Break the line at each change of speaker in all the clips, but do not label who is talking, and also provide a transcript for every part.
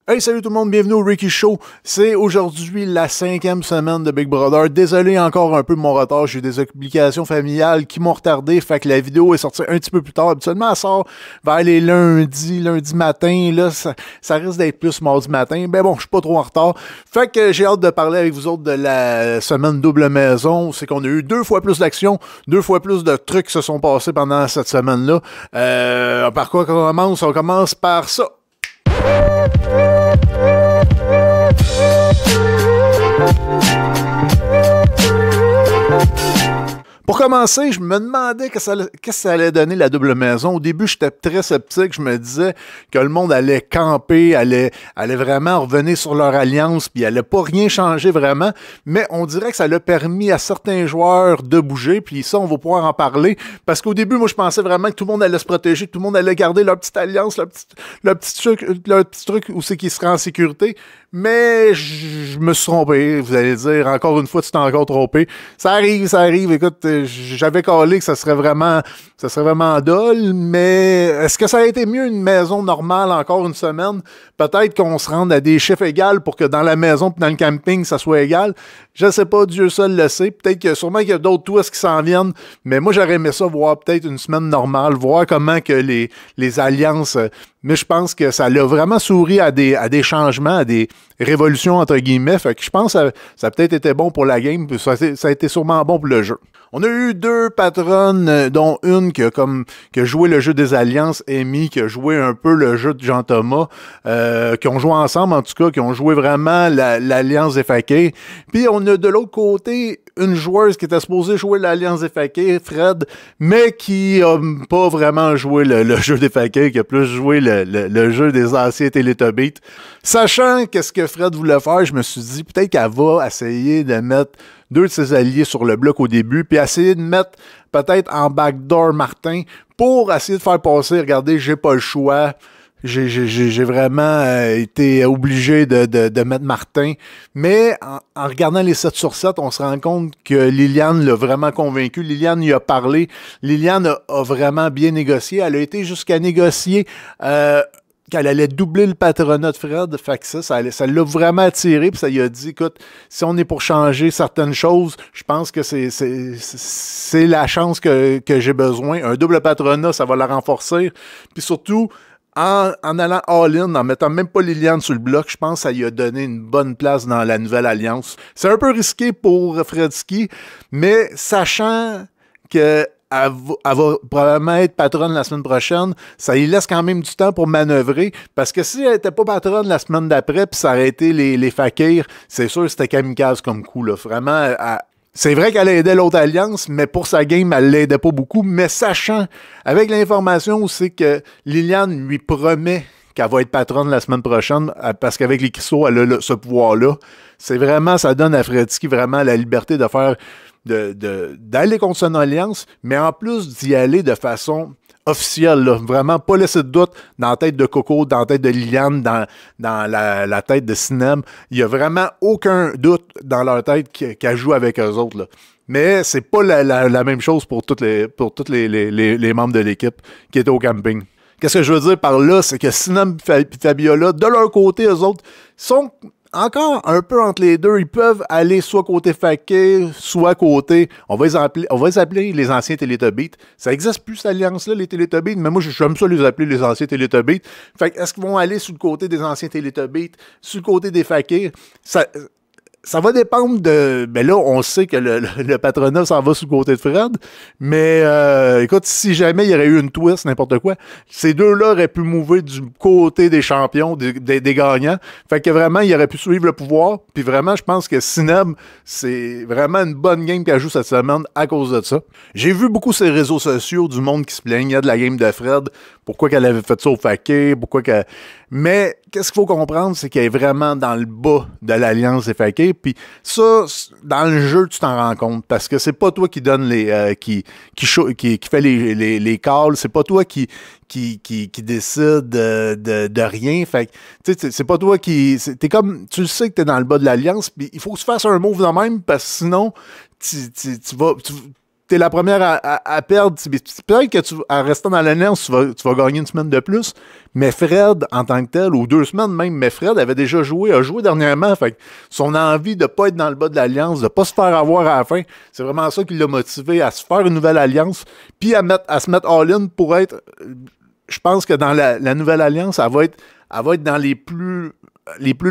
Hey, salut tout le monde, bienvenue au Ricky Show. C'est aujourd'hui la 5e semaine de Big Brother. Désolé encore un peu de mon retard, j'ai eu des obligations familiales qui m'ont retardé, fait que la vidéo est sortie un petit peu plus tard. Habituellement, elle sort vers les lundi matin. Là, ça risque d'être plus mardi matin. Ben bon, je suis pas trop en retard. Fait que j'ai hâte de parler avec vous autres de la semaine double maison. C'est qu'on a eu 2 fois plus d'action, 2 fois plus de trucs qui se sont passés pendant cette semaine-là. Par quoi on commence? On commence par ça. Pour commencer, je me demandais qu'est-ce que ça allait donner la double maison. Au début, j'étais très sceptique. Je me disais que le monde allait camper, allait vraiment revenir sur leur alliance, puis allait pas rien changer vraiment. Mais on dirait que ça l'a permis à certains joueurs de bouger, puis ça, on va pouvoir en parler. Parce qu'au début, moi, je pensais vraiment que tout le monde allait se protéger, que tout le monde allait garder leur petite alliance, leur petit truc où c'est qu'ils seraient en sécurité. Mais je me suis trompé. Vous allez dire, encore une fois, tu t'es encore trompé. Ça arrive. Écoute, j'avais calé que ça serait vraiment dole, mais est-ce que ça a été mieux une maison normale encore une semaine? Peut-être qu'on se rende à des chiffres égaux pour que dans la maison et dans le camping, ça soit égal. Je sais pas, Dieu seul le sait. Peut-être que sûrement qu'il y a d'autres twists qui s'en viennent, mais moi, j'aurais aimé ça voir peut-être une semaine normale, voir comment que les alliances... Mais je pense que ça l'a vraiment souri à des changements, à des révolutions, entre guillemets. Fait que je pense que ça a peut-être été bon pour la game, puis ça a été sûrement bon pour le jeu. On a eu 2 patronnes, dont une qui a joué le jeu des alliances, Amy, qui a joué un peu le jeu de Jean-Thomas, qui ont joué ensemble, en tout cas, qui ont joué vraiment l'alliance des fakirs. Puis on a de l'autre côté une joueuse qui était supposée jouer l'alliance des fakirs, Fred, mais qui a pas vraiment joué le jeu des fakirs, qui a plus joué le jeu des anciens Télétobies. Sachant qu'est-ce que Fred voulait faire, je me suis dit peut-être qu'elle va essayer de mettre 2 de ses alliés sur le bloc au début, puis essayer de mettre peut-être en backdoor Martin pour essayer de faire passer, regardez, j'ai pas le choix. J'ai vraiment été obligé de mettre Martin. Mais en regardant les 7 sur 7, on se rend compte que Liliane l'a vraiment convaincu. Liliane y a parlé. Liliane a vraiment bien négocié. Elle a été jusqu'à négocier qu'elle allait doubler le patronat de Fred. Fait que ça l'a vraiment attiré. Puis ça lui a dit, écoute, si on est pour changer certaines choses, je pense que c'est la chance que j'ai besoin. Un double patronat, ça va la renforcer. Puis surtout... En allant all-in, en mettant même pas Liliane sur le bloc, je pense que ça lui a donné une bonne place dans la nouvelle alliance. C'est un peu risqué pour Fredski, mais sachant qu'elle va probablement être patronne la semaine prochaine, ça lui laisse quand même du temps pour manœuvrer, parce que si elle n'était pas patronne la semaine d'après, puis ça aurait été les fakirs, c'est sûr que c'était kamikaze comme coup, là. Vraiment, c'est vrai qu'elle aidait l'autre alliance, mais pour sa game, elle l'aidait pas beaucoup. Mais sachant, avec l'information aussi que Liliane lui promet qu'elle va être patronne la semaine prochaine, parce qu'avec les cristaux, elle a ce pouvoir-là, c'est vraiment, ça donne à Fredski vraiment la liberté de faire, d'aller contre son alliance, mais en plus d'y aller de façon officielle, là. Vraiment pas laisser de doute dans la tête de Coco, dans la tête de Liliane, dans la tête de Sinem. Il n'y a vraiment aucun doute dans leur tête qu'elle joue avec eux autres, là. Mais c'est pas la même chose pour tous les membres de l'équipe qui étaient au camping. Qu'est-ce que je veux dire par là? C'est que Sinem et Fabiola, de leur côté, eux autres, sont encore un peu entre les deux. Ils peuvent aller soit côté fakir, soit côté... On va les appeler les anciens Télétobies. Ça existe plus, cette alliance-là, les Télétobies, mais moi, j'aime ça les appeler les anciens Télétobies. Fait que, est-ce qu'ils vont aller sur le côté des anciens Télétobies, sur le côté des fakirs? Ça va dépendre de... Ben là, on sait que le patronat s'en va sur le côté de Fred, mais écoute, si jamais il y aurait eu une twist, n'importe quoi, ces deux-là auraient pu mouver du côté des champions, des gagnants. Fait que vraiment, il aurait pu suivre le pouvoir. Puis vraiment, je pense que Sinem, c'est vraiment une bonne game qu'elle joue cette semaine à cause de ça. J'ai vu beaucoup sur les réseaux sociaux du monde qui se plaignait de la game de Fred. Pourquoi qu'elle avait fait ça au fakir, pourquoi qu'elle... Mais qu'est-ce qu'il faut comprendre, c'est qu'elle est vraiment dans le bas de l'alliance des fakirs. Puis ça, dans le jeu, tu t'en rends compte. Parce que c'est pas toi qui donne qui fait les calls. C'est pas toi qui décide de rien. Fait que, tu sais, c'est pas toi qui... T'es comme... Tu le sais que t'es dans le bas de l'alliance, puis il faut que tu fasses un move de même, parce que sinon, tu vas... t'es la première à perdre. Peut-être que en restant dans l'alliance, tu vas gagner une semaine de plus. Mais Fred, en tant que tel, ou 2 semaines même, mais Fred avait déjà joué, a joué dernièrement. Fait que son envie de ne pas être dans le bas de l'alliance, de ne pas se faire avoir à la fin, c'est vraiment ça qui l'a motivé à se faire une nouvelle alliance, puis à se mettre all-in pour être. Je pense que dans la nouvelle alliance, elle va être dans les plus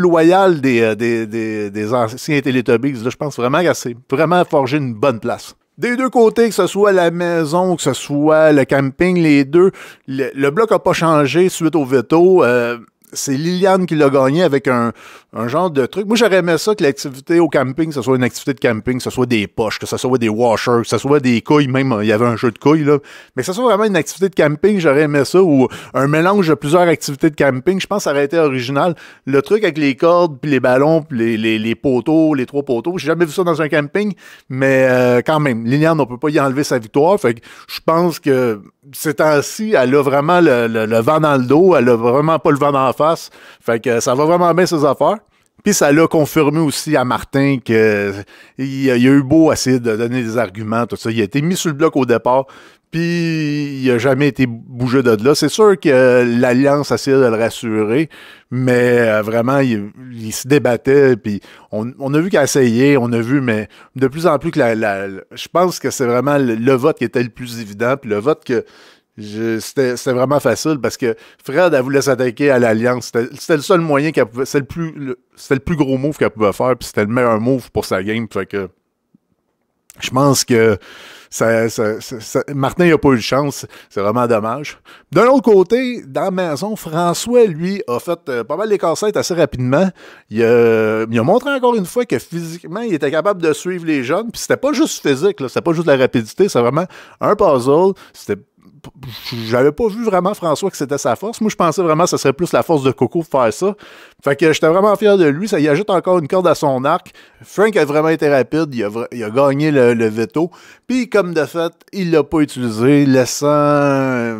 loyales des anciens Teletubbies. Là, je pense vraiment qu'elle s'est vraiment forgé une bonne place. Des deux côtés, que ce soit la maison, que ce soit le camping, les deux, le bloc n'a pas changé suite au veto. C'est Liliane qui l'a gagné avec un genre de truc. Moi, j'aurais aimé ça que l'activité au camping, que ce soit une activité de camping, que ce soit des poches, que ce soit des washers, que ce soit des couilles, même, il y avait un jeu de couilles, là. Mais que ce soit vraiment une activité de camping, j'aurais aimé ça, ou un mélange de plusieurs activités de camping. Je pense que ça aurait été original. Le truc avec les cordes, puis les ballons, puis les poteaux, les 3 poteaux, j'ai jamais vu ça dans un camping, mais quand même, Liliane, on peut pas y enlever sa victoire. Fait que je pense que ces temps-ci, elle a vraiment le vent dans le dos, elle a vraiment pas le vent dans la face. Fait que ça va vraiment bien ses affaires. Puis ça l'a confirmé aussi à Martin qu'il a eu beau essayer de donner des arguments, tout ça. Il a été mis sur le bloc au départ, puis il n'a jamais été bougé de là. C'est sûr que l'Alliance essayait de le rassurer, mais vraiment, il se débattait, puis on a vu qu'il a essayé, on a vu, mais de plus en plus que je pense que c'est vraiment le vote qui était le plus évident, puis le vote que c'était vraiment facile parce que Fred, elle voulait s'attaquer à l'Alliance. C'était le seul moyen qu'elle pouvait. C'était le plus gros move qu'elle pouvait faire, puis c'était le meilleur move pour sa game. Fait que je pense que Martin n'a pas eu de chance. C'est vraiment dommage. D'un autre côté, dans la maison, François, lui, a fait pas mal les cassettes assez rapidement. Il a montré encore une fois que physiquement, il était capable de suivre les jeunes. Puis c'était pas juste physique, là, c'était pas juste la rapidité, c'est vraiment un puzzle. J'avais pas vu vraiment François que c'était sa force. Moi, je pensais vraiment que ce serait plus la force de Coco pour faire ça. Fait que j'étais vraiment fier de lui. Ça y ajoute encore une corde à son arc. Frank a vraiment été rapide. Il a gagné le veto. Puis, comme de fait, il l'a pas utilisé, laissant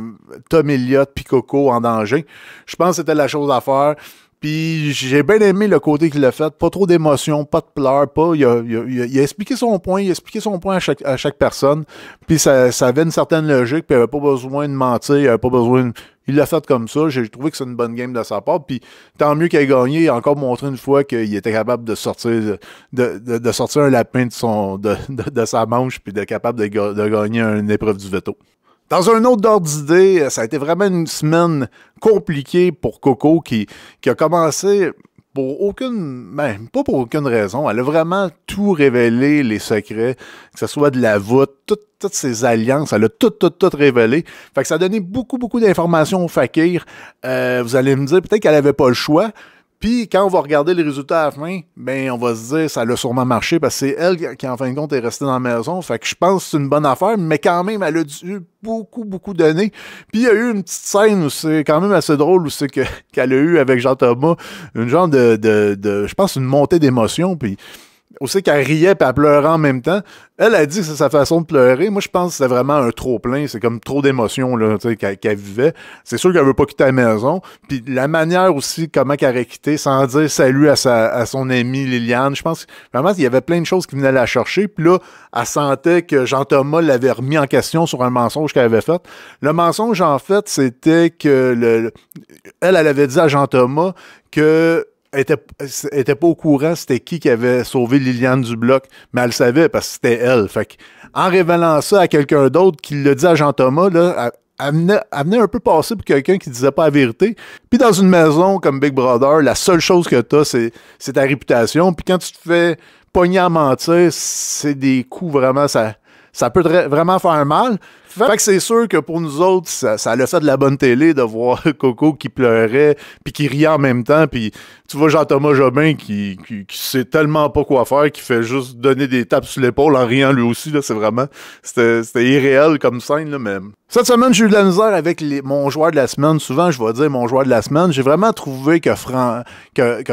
Tom Elliott puis Coco en danger. Je pense que c'était la chose à faire. Puis j'ai bien aimé le côté qu'il a fait. Pas trop d'émotions, pas de pleurs, pas. Il a expliqué son point, à chaque personne. Puis ça avait une certaine logique, puis il n'avait pas besoin de mentir, il avait pas besoin. Il l'a fait comme ça. J'ai trouvé que c'est une bonne game de sa part. Puis tant mieux qu'il ait gagné. Il a encore montré une fois qu'il était capable de sortir de sortir un lapin de sa manche, puis d'être capable de gagner une épreuve du veto. Dans un autre ordre d'idée, ça a été vraiment une semaine compliquée pour Coco qui a commencé pas pour aucune raison. Elle a vraiment tout révélé, les secrets, que ce soit de la voûte, toutes ses alliances, elle a tout révélé. Fait que ça a donné beaucoup d'informations au fakir. Vous allez me dire, peut-être qu'elle n'avait pas le choix. Puis, quand on va regarder les résultats à la fin, ben, on va se dire, ça a sûrement marché parce que c'est elle qui, en fin de compte, est restée dans la maison. Fait que je pense que c'est une bonne affaire, mais quand même, elle a dû beaucoup donner. Puis, il y a eu une petite scène où c'est quand même assez drôle, où c'est qu'elle a eu avec Jean-Thomas, une genre je pense, une montée d'émotion. Puis, aussi qu'elle riait et elle pleurait en même temps. Elle a dit que c'est sa façon de pleurer. Moi, je pense que c'est vraiment un trop-plein. C'est comme trop d'émotions là, qu'elle vivait. C'est sûr qu'elle veut pas quitter la maison. Puis la manière aussi, comment qu'elle aurait quitté, sans dire salut à son amie Liliane. Je pense que vraiment, il y avait plein de choses qui venaient la chercher. Puis là, elle sentait que Jean-Thomas l'avait remis en question sur un mensonge qu'elle avait fait. Le mensonge, en fait, c'était que elle avait dit à Jean-Thomas que était pas au courant c'était qui avait sauvé Liliane du bloc, mais elle le savait parce que c'était elle. Fait que, en révélant ça à quelqu'un d'autre qui l'a dit à Jean-Thomas, là, elle venait un peu passer pour quelqu'un qui disait pas la vérité. Puis dans une maison comme Big Brother, la seule chose que t'as, c'est ta réputation. Puis quand tu te fais pogner à mentir, c'est des coups vraiment, ça peut vraiment faire mal. Fait que c'est sûr que pour nous autres, ça a fait de la bonne télé de voir Coco qui pleurait puis qui riait en même temps. Puis tu vois Jean-Thomas Jobin qui sait tellement pas quoi faire, qui fait juste donner des tapes sur l'épaule en riant lui aussi. Là, c'était irréel comme scène, là, mais... Cette semaine, j'ai eu de la misère avec mon joueur de la semaine. Souvent, je vais dire mon joueur de la semaine. J'ai vraiment trouvé que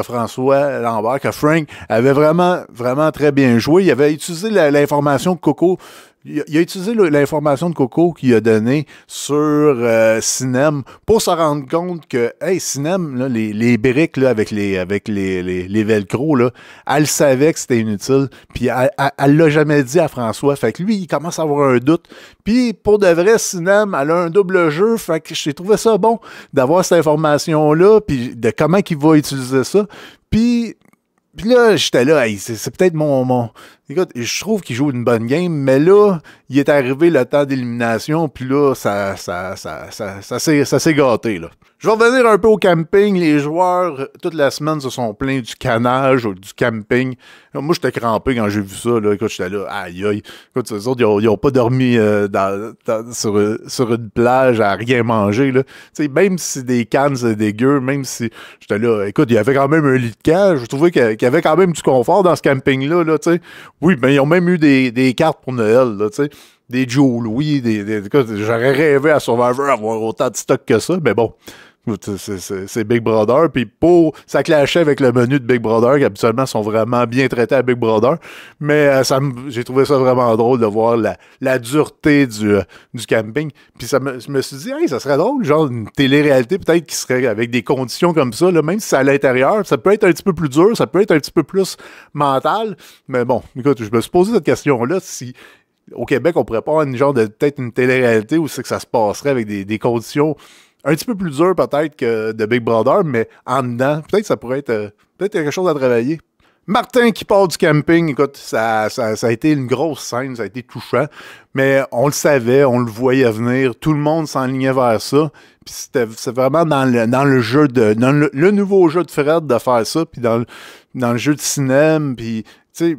François Lambert, que Frank avait vraiment très bien joué. Il avait utilisé l'information que Coco il a utilisé l'information de Coco qu'il a donnée sur Cinem pour se rendre compte que, hey, Cinem, là, les briques là, avec les velcro, là, elle savait que c'était inutile, puis elle l'a jamais dit à François. Fait que lui, il commence à avoir un doute. Puis pour de vrai, Cinem, elle a un double jeu, fait que j'ai trouvé ça bon d'avoir cette information-là, puis de comment il va utiliser ça. Puis là, j'étais là, hey, c'est peut-être mon... Écoute, je trouve qu'il joue une bonne game, mais là, il est arrivé le temps d'élimination, puis là, ça s'est gâté, là. Je vais revenir un peu au camping. Les joueurs, toute la semaine, se sont plaints du canage ou du camping. Moi, j'étais crampé quand j'ai vu ça, là. Écoute, j'étais là, aïe, aïe. Écoute, les autres, ils ont pas dormi sur une plage à rien manger, là. Tu sais, même si des cannes, c'est dégueu, même si... J'étais là, écoute, il y avait quand même un lit de cage. Je trouvais qu'il y avait quand même du confort dans ce camping-là, là, tu sais. Oui, ben ils ont même eu des cartes pour Noël, là, tu sais. Des Joe Louis, j'aurais rêvé à Survivor avoir autant de stock que ça, mais bon. C'est Big Brother, puis ça clashait avec le menu de Big Brother, qui habituellement sont vraiment bien traités à Big Brother, mais j'ai trouvé ça vraiment drôle de voir la dureté du camping, puis je me suis dit, hey, ça serait drôle, genre une télé-réalité peut-être qui serait avec des conditions comme ça, là, même si c'est à l'intérieur, ça peut être un petit peu plus dur, ça peut être un petit peu plus mental, mais bon, écoute, je me suis posé cette question-là, si au Québec, on pourrait pas avoir peut-être une télé-réalité où c'est que ça se passerait avec des conditions un petit peu plus dur peut-être que de Big Brother, mais en dedans, peut-être ça pourrait être peut-être quelque chose à travailler. Martin qui part du camping, écoute, ça a été une grosse scène, ça a été touchant, mais on le savait, on le voyait venir, tout le monde s'enlignait vers ça, puis c'est vraiment dans le jeu dans le nouveau jeu de Fred de faire ça, puis dans le jeu de cinéma, puis tu sais.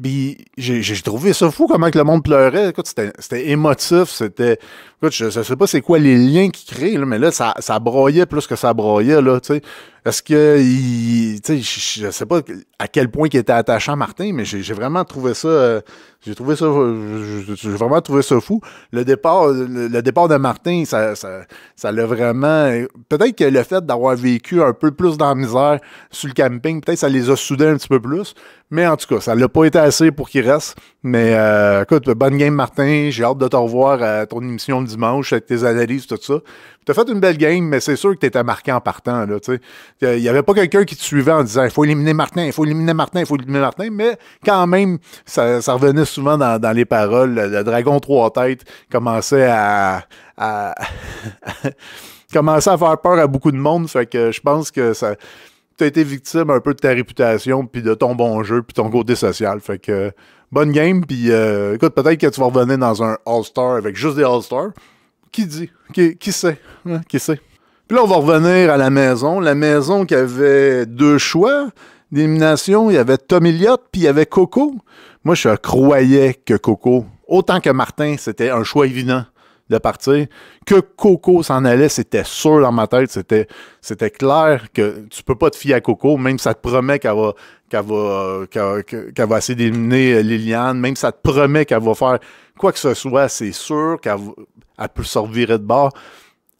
Puis j'ai trouvé ça fou comment que le monde pleurait. Écoute, c'était émotif, écoute, je sais pas c'est quoi les liens qu'ils créent, là, mais là, ça broyait plus que ça broyait, là, tu sais. Est-ce que, tu sais, je sais pas à quel point il était attachant, Martin, mais j'ai vraiment trouvé ça, j'ai vraiment trouvé ça fou. Le départ de Martin, ça l'a vraiment, peut-être que le fait d'avoir vécu un peu plus dans la misère sur le camping, peut-être ça les a soudés un petit peu plus, mais en tout cas, ça l'a pas été assez pour qu'il reste. Mais, écoute, bonne game, Martin, j'ai hâte de te revoir à ton émission de dimanche avec tes analyses, tout ça. T'as fait une belle game, mais c'est sûr que t'étais marqué en partant, là, tu sais. Il n'y avait pas quelqu'un qui te suivait en disant « Il faut éliminer Martin, il faut éliminer Martin, il faut éliminer Martin », mais quand même, ça revenait souvent dans les paroles. Le dragon trois têtes commençait commençait à faire peur à beaucoup de monde, fait que je pense que t'as été victime un peu de ta réputation, puis de ton bon jeu, puis ton côté social, fait que bonne game, puis écoute, peut-être que tu vas revenir dans un All-Star avec juste des All-Stars. Qui dit? Qui sait? Hein? Qui sait? Puis là, on va revenir à la maison. La maison qui avait deux choix d'élimination. Il y avait Tom Elliott, puis il y avait Coco. Moi, je croyais que Coco, autant que Martin, c'était un choix évident de partir. Que Coco s'en allait, c'était sûr dans ma tête. C'était clair que tu peux pas te fier à Coco, même si ça te promet qu'elle va essayer d'éliminer Liliane, même si ça te promet qu'elle va faire quoi que ce soit, c'est sûr qu'elle peut se revirer de bord.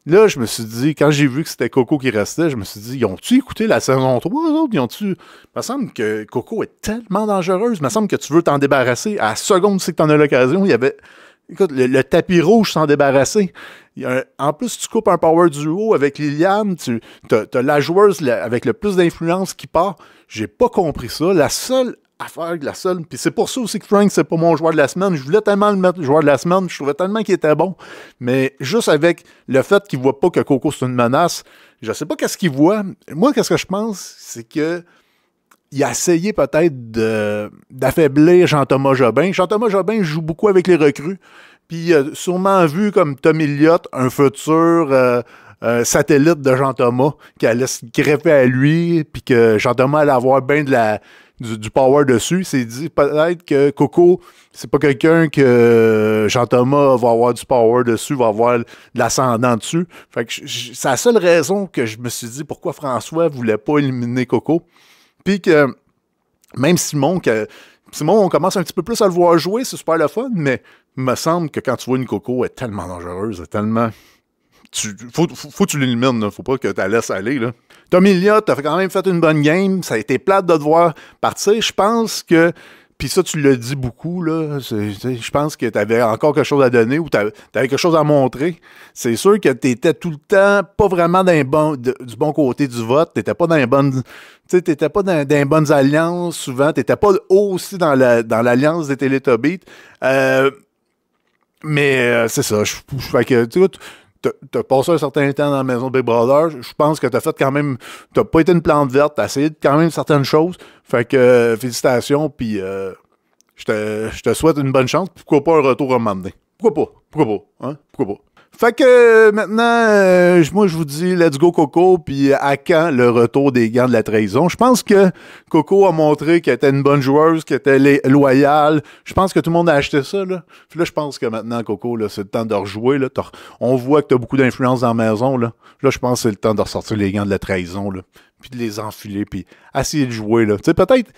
Là, je me suis dit, quand j'ai vu que c'était Coco qui restait, je me suis dit, ils ont-tu écouté la saison 3, eux autres? Il me semble que Coco est tellement dangereuse. Il me semble que tu veux t'en débarrasser. À la seconde, c'est que tu en as l'occasion. Il y avait, écoute, le tapis rouge s'en débarrasser. En plus, tu coupes un power duo avec Liliane. T'as la joueuse avec le plus d'influence qui part. J'ai pas compris ça. Puis c'est pour ça aussi que Frank, c'est pas mon joueur de la semaine. Je voulais tellement le mettre joueur de la semaine, je trouvais tellement qu'il était bon. Mais juste avec le fait qu'il voit pas que Coco c'est une menace, je sais pas qu'est-ce qu'il voit. Moi, qu'est-ce que je pense, c'est que il a essayé peut-être d'affaiblir Jean-Thomas Jobin. Jean-Thomas Jobin joue beaucoup avec les recrues. Puis il a sûrement vu comme Tom Elliott un futur satellite de Jean-Thomas qui allait se greffer à lui, puis que Jean-Thomas allait avoir bien du power dessus. Il s'est dit peut-être que Coco, c'est pas quelqu'un que Jean-Thomas va avoir du power dessus, va avoir de l'ascendant dessus. Fait que c'est la seule raison que je me suis dit pourquoi François voulait pas éliminer Coco. Puis que même Simon, on commence un petit peu plus à le voir jouer, c'est super le fun, mais il me semble que quand tu vois une Coco, elle est tellement dangereuse, elle est tellement... Faut que tu l'élimines, là. Faut pas que tu la laisses aller, là. Tom Elliott, t'as quand même fait une bonne game. Ça a été plate de te voir partir. Je pense que... Puis ça, tu l'as dit beaucoup, là. Je pense que tu avais encore quelque chose à donner ou tu avais quelque chose à montrer. C'est sûr que tu étais tout le temps pas vraiment du bon côté du vote. Tu n'étais pas dans les bonnes. T'étais pas dans les bonnes alliances souvent. Tu n'étais pas aussi dans l'alliance des Télétobies. Mais c'est ça. Fait que, tu t'as passé un certain temps dans la maison de Big Brother. Je pense que t'as fait quand même. T'as pas été une plante verte. T'as essayé quand même certaines choses. Fait que félicitations. Puis je te souhaite une bonne chance. Pourquoi pas un retour à un moment donné? Pourquoi pas? Pourquoi pas? Hein? Pourquoi pas? Fait que maintenant, moi je vous dis let's go Coco, puis à quand le retour des gants de la trahison? Je pense que Coco a montré qu'elle était une bonne joueuse, qu'elle était loyale. Je pense que tout le monde a acheté ça, là. Puis là, je pense que maintenant, Coco, là, c'est le temps de rejouer, là. On voit que t'as beaucoup d'influence dans la maison, là. Là, je pense que c'est le temps de ressortir les gants de la trahison, là. Puis de les enfiler, puis essayer de jouer, là. Tu sais, peut-être.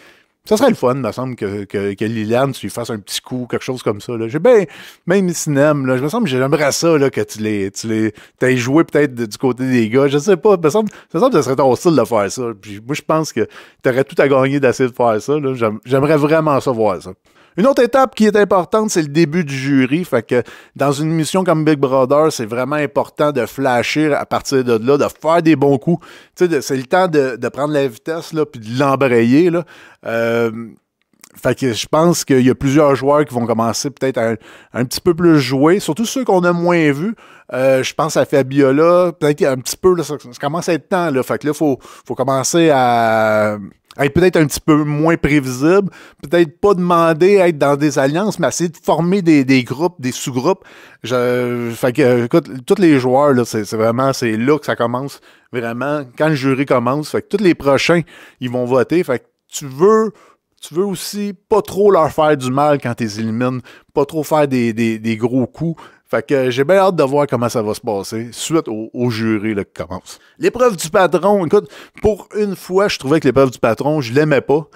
Ça serait le fun, il me semble, que Liliane, tu lui fasses un petit coup, quelque chose comme ça. Là. J'ai bien, même les cinémas, là, je me semble que j'aimerais ça, là, que t'aies joué peut-être du côté des gars. Je sais pas, il me semble que ça serait ton style de faire ça. Puis moi, je pense que t'aurais tout à gagner d'essayer de faire ça. Là. J'aimerais vraiment ça voir ça. Une autre étape qui est importante, c'est le début du jury. Fait que dans une émission comme Big Brother, c'est vraiment important de flasher à partir de là, de faire des bons coups. Tu sais, c'est le temps de prendre la vitesse là, puis de l'embrayer. Là. Fait que je pense qu'il y a plusieurs joueurs qui vont commencer peut-être à un petit peu plus jouer, surtout ceux qu'on a moins vus. Je pense à Fabiola, peut-être un petit peu, là, ça commence à être temps. Là, fait que là, il faut commencer à être peut-être un petit peu moins prévisible, peut-être pas demander à être dans des alliances, mais essayer de former des groupes, des sous-groupes. Fait que, écoute, tous les joueurs, là, c'est là que ça commence vraiment, quand le jury commence. Fait que tous les prochains, ils vont voter. Fait que tu veux aussi pas trop leur faire du mal quand tu les élimines, pas trop faire des gros coups. Fait que j'ai bien hâte de voir comment ça va se passer suite au jury là, qui commence. L'épreuve du patron, écoute, pour une fois, je trouvais que l'épreuve du patron, je l'aimais pas.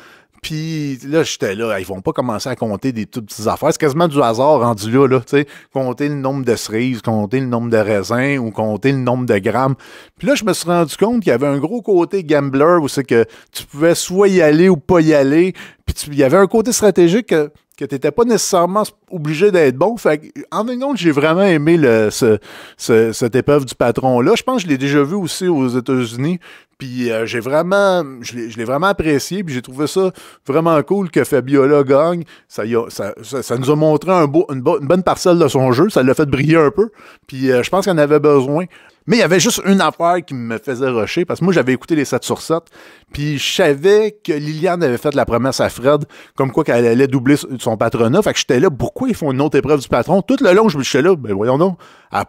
Puis là, j'étais là, ils vont pas commencer à compter des toutes petites affaires. C'est quasiment du hasard rendu là, tu sais. Compter le nombre de cerises, compter le nombre de raisins ou compter le nombre de grammes. Puis là, je me suis rendu compte qu'il y avait un gros côté gambler où c'est que tu pouvais soit y aller ou pas y aller. Puis il y avait un côté stratégique que tu n'étais pas nécessairement obligé d'être bon. Fait en fin de compte, j'ai vraiment aimé cette épreuve du patron-là. Je pense que je l'ai déjà vu aussi aux États-Unis. Puis je l'ai vraiment apprécié. Puis j'ai trouvé ça vraiment cool que Fabiola gagne. Ça nous a montré une bonne parcelle de son jeu. Ça l'a fait briller un peu. Puis je pense qu'elle en avait besoin. Mais il y avait juste une affaire qui me faisait rusher, parce que moi, j'avais écouté les 7 sur 7, puis je savais que Liliane avait fait la promesse à Fred, comme quoi qu'elle allait doubler son patronat. Fait que j'étais là, pourquoi ils font une autre épreuve du patron? Tout le long, j'étais là, ben voyons donc. Là,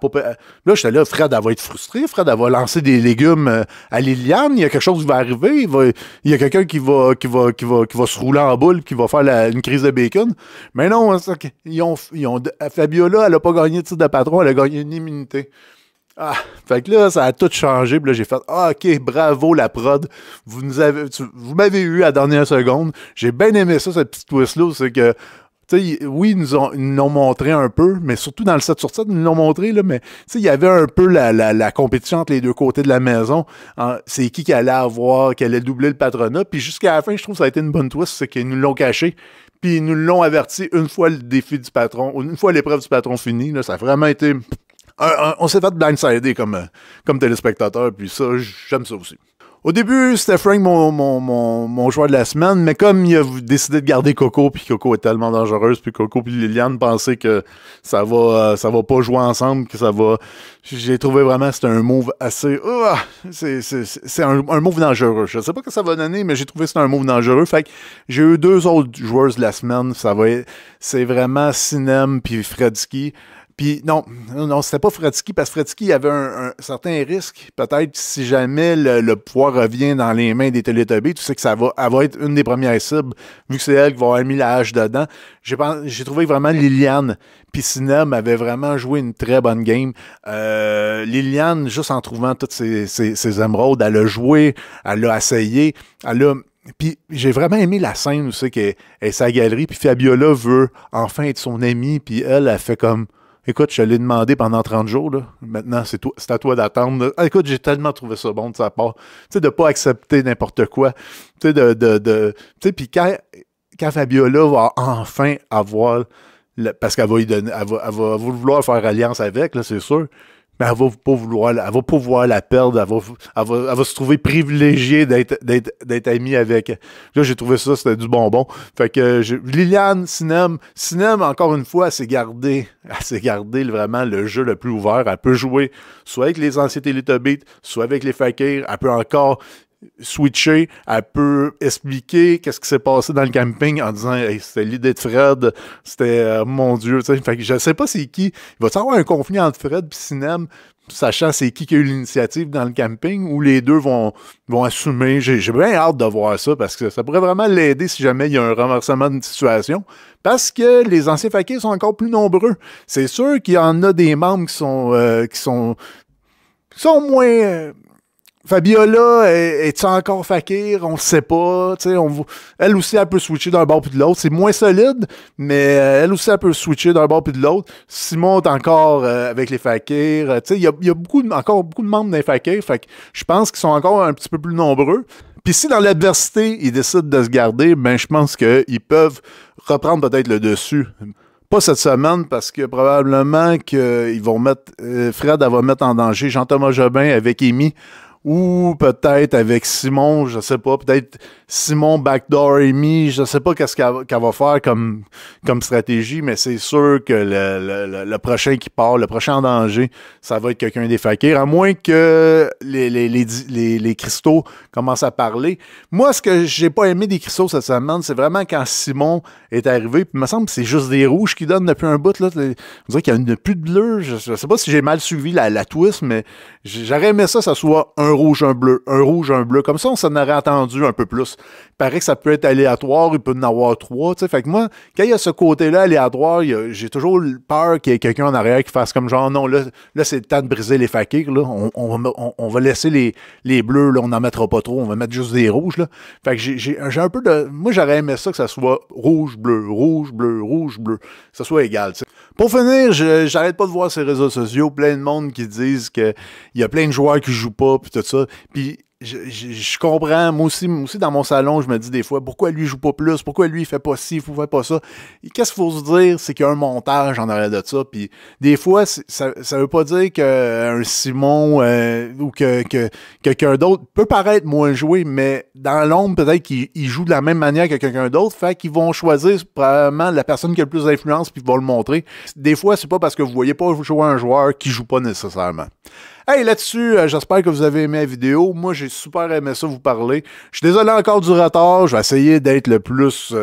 j'étais là, Fred, elle va être frustrée, Fred, elle va lancer des légumes à Liliane, il y a quelque chose qui va arriver, il y a quelqu'un qui va se rouler en boule, qui va faire une crise de bacon. Mais non, Fabiola, elle a pas gagné de titre de patron, elle a gagné une immunité. Ah, fait que là, ça a tout changé. Puis là, j'ai fait OK, bravo la prod. Vous m'avez eu à la dernière seconde. J'ai bien aimé ça, cette petite twist-là. C'est que, tu sais, oui, ils nous l'ont montré un peu, mais surtout dans le 7 sur 7, ils nous l'ont montré, là, mais tu sais, il y avait un peu la compétition entre les deux côtés de la maison. C'est qui allait doubler le patronat. Puis jusqu'à la fin, je trouve que ça a été une bonne twist, c'est qu'ils nous l'ont caché. Puis ils nous l'ont averti une fois le défi du patron, une fois l'épreuve du patron finie. Là, ça a vraiment été. On s'est fait blindsider comme téléspectateur, puis ça, j'aime ça aussi. Au début, c'était Frank mon joueur de la semaine, mais comme il a décidé de garder Coco, puis Coco est tellement dangereuse, puis Coco puis Liliane pensaient que ça va pas jouer ensemble, que ça va. J'ai trouvé vraiment que c'était un move assez. C'est un move dangereux. Je sais pas ce que ça va donner, mais j'ai trouvé que c'était un move dangereux. Fait que j'ai eu 2 autres joueurs de la semaine. C'est vraiment Sinem puis Fredsky. Puis non, c'était pas Fredsky, parce que Fredsky, il avait un certain risque. Peut-être si jamais le pouvoir revient dans les mains des Télétobies, tu sais que elle va être une des premières cibles, vu que c'est elle qui va avoir mis la hache dedans. J'ai trouvé que vraiment Liliane puis Sinem avait vraiment joué une très bonne game. Liliane, juste en trouvant toutes ses émeraudes, elle a joué, elle a essayé, puis j'ai vraiment aimé la scène où c'est qu'elle est sa galerie, puis Fabiola veut enfin être son amie, puis elle fait comme... Écoute, je l'ai demandé pendant 30 jours, là. Maintenant, c'est à toi d'attendre. Ah, écoute, j'ai tellement trouvé ça bon de sa part. Tu sais, de pas accepter n'importe quoi. Tu sais, tu sais, puis quand Fabiola va enfin avoir, parce qu'elle va, elle va vouloir faire alliance avec, là, c'est sûr, mais elle va pas vouloir, elle va pas vouloir la perdre, elle va se trouver privilégiée d'être amie avec. Là, j'ai trouvé ça, c'était du bonbon. Fait que Liliane, Sinem, encore une fois, elle s'est gardé vraiment le jeu le plus ouvert. Elle peut jouer soit avec les anciens Teletubbies, soit avec les Fakirs. Elle peut encore switcher, elle peut expliquer qu'est-ce qui s'est passé dans le camping en disant hey, c'était l'idée de Fred, c'était mon Dieu, tu sais. Fait que je sais pas c'est qui. Il va y avoir un conflit entre Fred et Sinem, sachant c'est qui a eu l'initiative dans le camping, ou les deux vont assumer. J'ai bien hâte de voir ça parce que ça pourrait vraiment l'aider si jamais il y a un renversement de situation. Parce que les anciens fakirs sont encore plus nombreux. C'est sûr qu'il y en a des membres qui sont moins. Fabiola, est-tu encore fakir? On ne sait pas. Elle aussi, elle peut switcher d'un bord puis de l'autre. C'est moins solide, mais elle aussi, elle peut switcher d'un bord puis de l'autre. Simon est encore avec les fakirs. Il y a encore beaucoup de membres des fakirs. Fait que je pense qu'ils sont encore un petit peu plus nombreux. Puis si dans l'adversité, ils décident de se garder, ben je pense qu'ils peuvent reprendre peut-être le dessus. Pas cette semaine, parce que probablement qu'ils vont mettre... Fred, elle va mettre en danger Jean-Thomas Jobin avec Amy. Ou peut-être avec Simon, je sais pas, peut-être Simon backdoor Amy, je sais pas qu'est-ce qu'elle va faire comme stratégie, mais c'est sûr que le prochain qui part, le prochain en danger, ça va être quelqu'un des fakirs, à moins que les cristaux commencent à parler. Moi, ce que j'ai pas aimé des cristaux cette semaine, c'est vraiment quand Simon est arrivé, puis il me semble que c'est juste des rouges qui donnent depuis un bout, là. On dirait qu'il y a plus de bleu, je sais pas si j'ai mal suivi la twist, mais j'aurais aimé ça soit un rouge, un bleu, un rouge, un bleu. Comme ça, on s'en aurait attendu un peu plus. Il paraît que ça peut être aléatoire, il peut en avoir 3. T'sais. Fait que moi, quand il y a ce côté-là aléatoire, j'ai toujours peur qu'il y ait quelqu'un en arrière qui fasse comme genre, non, là c'est le temps de briser les fakirs. Là. On va laisser les bleus, là, on n'en mettra pas trop, on va mettre juste des rouges. Là. Fait que j'ai un peu de... Moi, j'aurais aimé ça que ça soit rouge, bleu, rouge, bleu, rouge, bleu. Que ça soit égal. T'sais. Pour finir, j'arrête pas de voir sur les réseaux sociaux plein de monde qui disent qu'il y a plein de joueurs qui jouent pas, puis tout ça. Puis je comprends, moi aussi dans mon salon, je me dis des fois, pourquoi lui joue pas plus, pourquoi lui il fait pas ci, il fait pas ça. Qu'est-ce qu'il faut se dire, c'est qu'il y a un montage en arrière de ça, puis des fois, ça veut pas dire qu'un Simon ou que quelqu'un d'autre peut paraître moins joué, mais dans l'ombre, peut-être qu'il joue de la même manière que quelqu'un d'autre, fait qu'ils vont choisir probablement la personne qui a le plus d'influence, puis ils vont le montrer. Des fois, c'est pas parce que vous voyez pas jouer un joueur qui joue pas nécessairement. Hey, là-dessus, j'espère que vous avez aimé la vidéo. Moi, j'ai super aimé ça vous parler. Je suis désolé encore du retard. Je vais essayer d'être le plus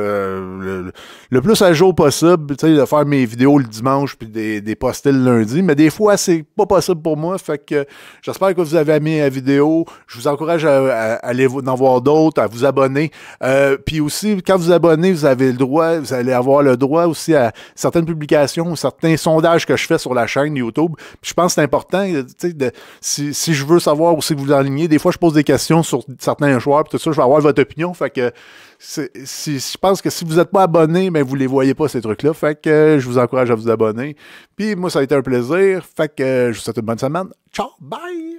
à jour possible, tu sais, de faire mes vidéos le dimanche puis des poster le lundi. Mais des fois, c'est pas possible pour moi. Fait que j'espère que vous avez aimé la vidéo. Je vous encourage à aller en voir d'autres, à vous abonner. Puis aussi, quand vous abonnez, vous allez avoir le droit aussi à certaines publications, certains sondages que je fais sur la chaîne YouTube. Puis je pense que c'est important, tu sais, si je veux savoir où c'est que vous alignez, des fois je pose des questions sur certains joueurs, puis tout ça, je vais avoir votre opinion. Fait que je pense que si vous n'êtes pas abonné, ben vous les voyez pas ces trucs-là. Fait que je vous encourage à vous abonner. Puis moi, ça a été un plaisir. Fait que je vous souhaite une bonne semaine. Ciao, bye!